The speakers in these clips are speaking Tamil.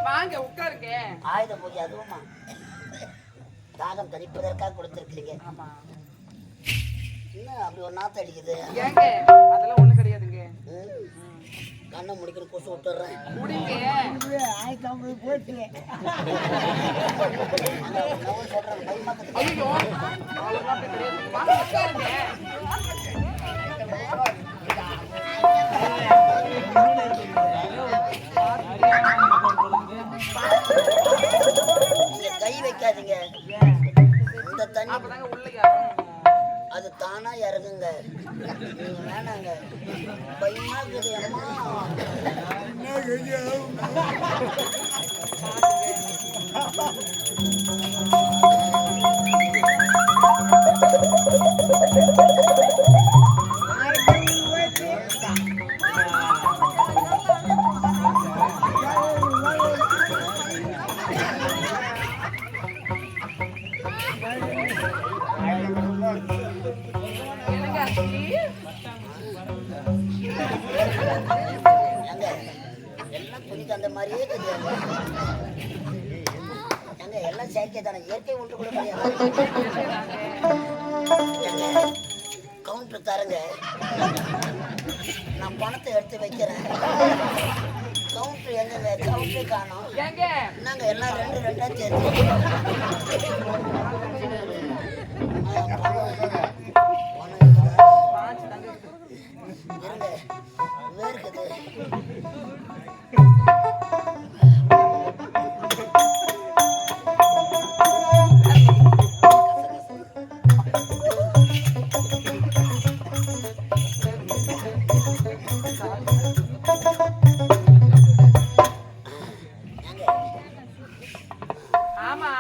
வாங்க உட்காருங்க. ஆயுத பூஜை அதுவுமா தாகம் தணிப்பதற்காக கொடுத்துருக்கீங்க. ஆமா. என்ன அப்படி ஒரு நாத்து அடிக்குது? ஏங்க அதெல்லாம் ஒண்ணு கிடையாதுங்க. கண்ணை முடிக்கணும், கொசு விட்டுறேன். முடிங்க. 1050 போட்டு சொல்றேன் பயமா. ஐயோ அவ்வளவுதான் கிடையாது. வாங்க உட்காருங்க. நீங்க கை வைக்காதீங்க. இந்த தண்ணி அப்பதாங்க உள்ள அது தானா இறங்குங்க. நீங்க வேணாங்க, பயமா இருக்குது. அம்மா எல்லாம் புரியுது, அந்த மாதிரியே தெரியாது. எங்க எல்லாம் செயற்கை தானே, இயற்கை ஒன்று கூட கிடையாது. கவுண்டர் தரங்க, நான் பணத்தை எடுத்து வைக்கிறேன். கவுண்டர் எங்க? கவுண்டர் காணோம். நாங்க எல்லாம் 2 சேர்த்து வேர்க்குது. ஆமா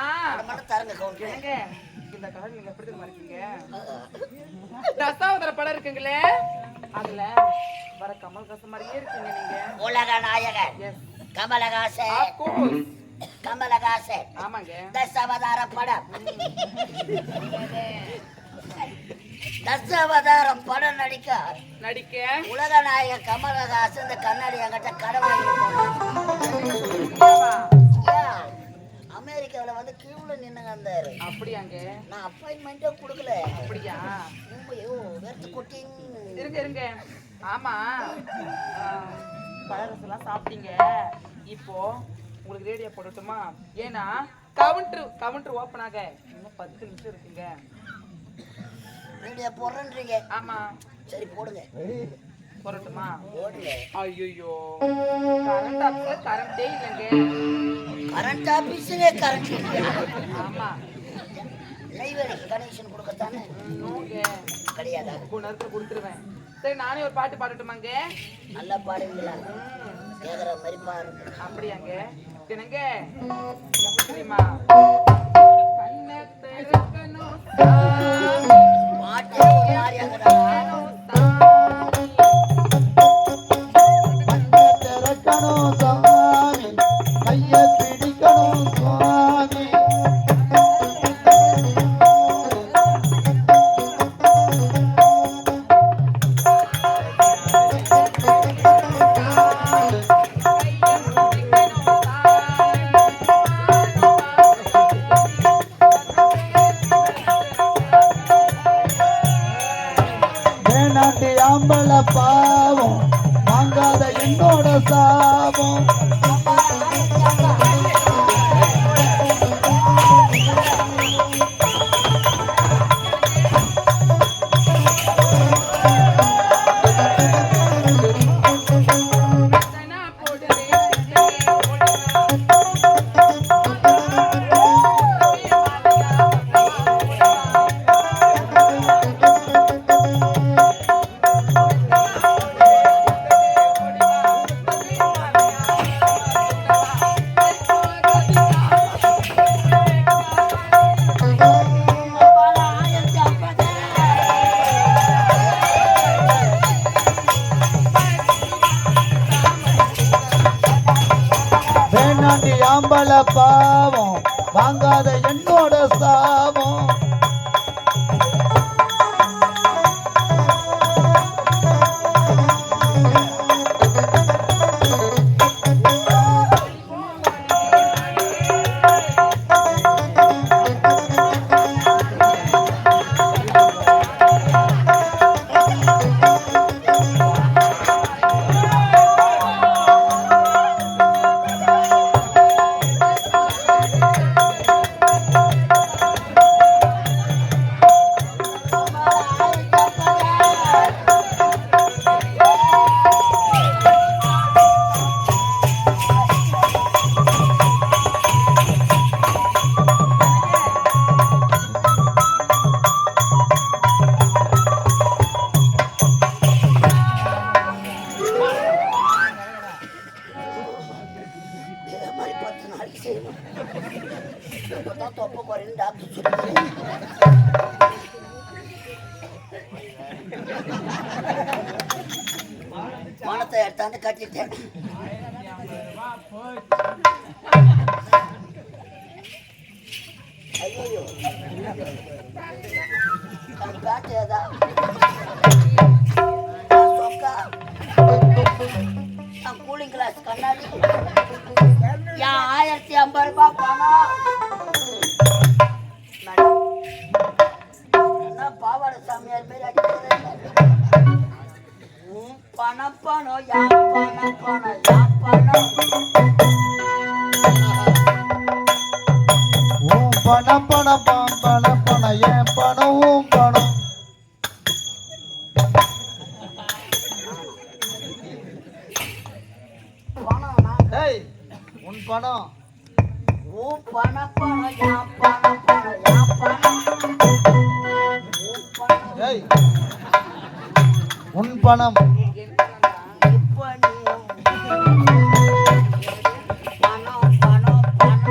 தரங்க கவுண்டர். இந்த கலர் நீங்க எப்படி இருக்கீங்க? தசாவதார படம் இருக்குங்களே, அதுல வர கமல்ஹாசன் மாதிரியே இருக்கீங்க நீங்க. உலக நாயகன் கமலஹாசன். கமலஹாசன் ஆமாங்க. தசாவதார படம். தசாவதார படம் நடிக்க உலக நாயகன் கமலஹாசன் இந்த கண்ணாடி என்கிட்ட கடவுள் அமெரிக்காவில் வந்து கியூல நின்னுங்க இருந்தாரு. அப்படியாங்க? நான் அப்பாயின்மெண்டே கொடுக்கல. அப்படியா? வெறுத்து கொட்டிங் இருங்க. ஆமா, பழரசெல்லாம் சாப்பிட்டீங்க. இப்போ உங்களுக்கு ரேடியோ போடட்டுமா? ஏன்னா கவுண்டர் ஓப்பன் ஆக இன்னும் 10 நிமிஷம் இருக்குங்க. ரேடியோ போடுறேன்றீங்க? ஆமா. சரி போடுங்க. போடட்டுமா? போடுங்க. ஐயோ கரண்ட் ஆஃபீஸ்ல கரண்டே இல்லைங்க. கரண்ட் ஆபீஸ்ல கரண்ட் ஆமா. நெய்வேலி கனெக்ஷன் கொடுக்கத்தானே? கிடையாதா? நேரத்தில் கொடுத்துருவேன். சரி நானே ஒரு பாட்டு பாடட்டுமாங்க? நல்லா பாடுவீங்களா? கேக்குற மாதிரி பாரு. அப்படியாங்க? என்னங்க தெரியுமா? கண்ணை திறக்கணும் பாட்டே ஒரு மாதிரியாங்கடா. ஆம்பள பாவம் வாங்காத என்னோட சாபம். ஆம்பள பாவம் வாங்காத என்னோட சாபம். இப்பதான் தொப்பை குறைன்னு டாக்டர் சொல்லி பணத்தை எடுத்தாந்து கட்டிட்டேன். ஐயோ காட்டேதா சொக்கா கூலிங் கிளாஸ் கண்ணாடி என் 1050 ரூபாய் பணம். மேடம் என்ன பாவாடை சாமியார் பேர் அடிக்கிறது? பணம் பணம் யா பணம் பணம் யா பணம் பணம் பணம் பணம் பணம் ஏன் பணமும் பணம். ஏய் உன் பணம் பணம் பணம் யா பணம் பணம் யா பணம் ஏய் உன் பணம் இப்ப நீயும் பணம் பணம் பணம்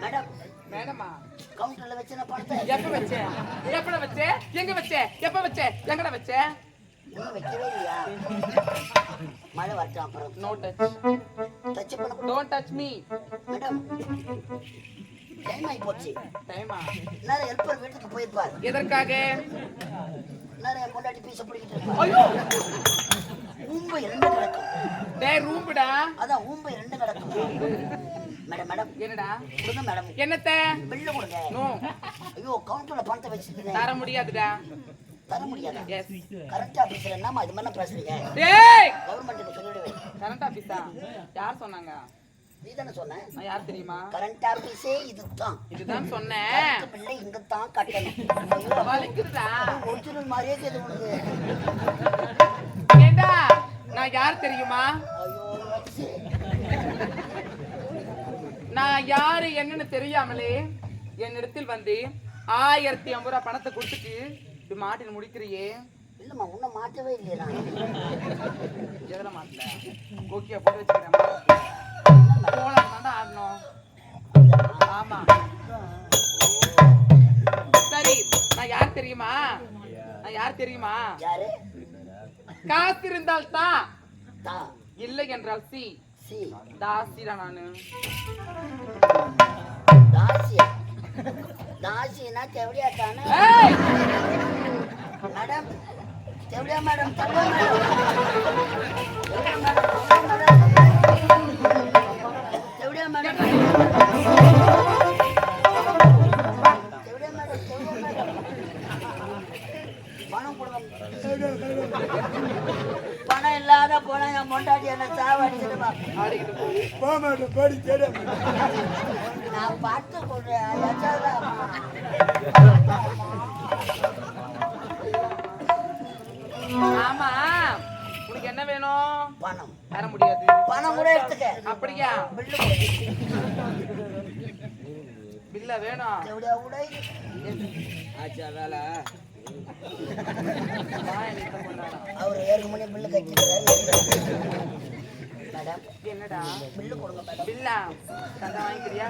மேடம் மேடமா கவுண்டர்ல வச்சு நான் பணத்தை எப்ப வச்சே? எப்பட வச்சே? எங்க வச்சே? எப்ப வச்சே? எங்கட வச்சே? இன்னும் வைக்கவே இல்லையா? மழை வரட்டும் அப்புறம் நோ டச். டச் பண்ண. Don't touch me. Madam time ஆகி போச்சு. டைமா? நேரம் ஹெல்ப்பர் வீட்டுக்கு போயிருப்பார். எதற்காக? நேரம் என் பொண்டாட்டி பீச பிடிக்கிட்டு இருப்பார். ஐயோ ஊம்பு 2 கிடக்கும். டேய் ரூம்புடா. அதான் ஊம்பு 2 கிடக்கும். மேடம் மேடம் என்னடா? கொடுங்க மேடம். என்னத்த? பில்லு கொடுங்க. நோ. ஐயோ கவுண்டர்ல பணத்தை வச்சிருக்கேன். தர முடியாதுடா. தர முடியாதா? எஸ். கரெக்ட் ஆபீஸ்ல என்னமா இது மாதிரி பேசுறீங்க? டேய் கவர்மெண்ட்டுக்கு சொல்லிடுவேன். கரண்ட் ஆபீஸா? யார் சொன்னாங்க? நீ தானே சொன்ன? நான் யார் தெரியுமா? கரண்ட் ஆபீஸே இதுதான். இதுதான் சொன்னேன். பிள்ளை இங்க தான் கட்டணும். வலிக்குதுடா. ஒரிஜினல் மாதிரியே கேது உனக்கு. ஏண்டா நான் யார் தெரியுமா? ஐயோ வச்சு. நான் யாரு என்னன்னு தெரியாமலே என்னிடத்தில் வந்து 1050 ரூபாய் பணத்தை கொடுத்துட்டு இப்படி மாட்டின்னு முடிக்கிறியே. இல்லம்மா உன்னை மாட்டவே இல்லையா நான்? எதுல மாட்டல? கோக்கியா போட்டு வச்சுக்கிறேன். கோலம் தாண்டா ஆடணும். ஆமா சரி. நான் யார் தெரியுமா? நான் யார் தெரியுமா? யாரு? காசு இருந்தால் தான், தா இல்லை என்றால் சி. சி தாசிடா நானு. தாசியா? தாசினா தெவடியா தானே? ஏய் மேடம் தெவடியா மேடம் தெவடியா மேடம் தெவடியா மேடம் தெவடியா மேடம் பணம் கொடுங்க. பணம் இல்லாத போனா என் பொண்டாட்டி என்ன சாவடிச்சிடுவா. நான் பார்த்து கொடுறேன். ஆமா உனக்கு என்ன வேணும்? பணம் தர முடியாது. பணம் கூட எடுத்துக்க. அப்படியா? பில்லு கொடு. பில்ல வேணும். எவ்வளோ கூட ஆச்சா வேலை. அவர் 7 மணி பில்லு கட்டிக்கிறாரு. மேடம் என்னடா பில்லு கொடுங்க மேடம். பில்லா தந்தா வாங்கிக்கிறியா?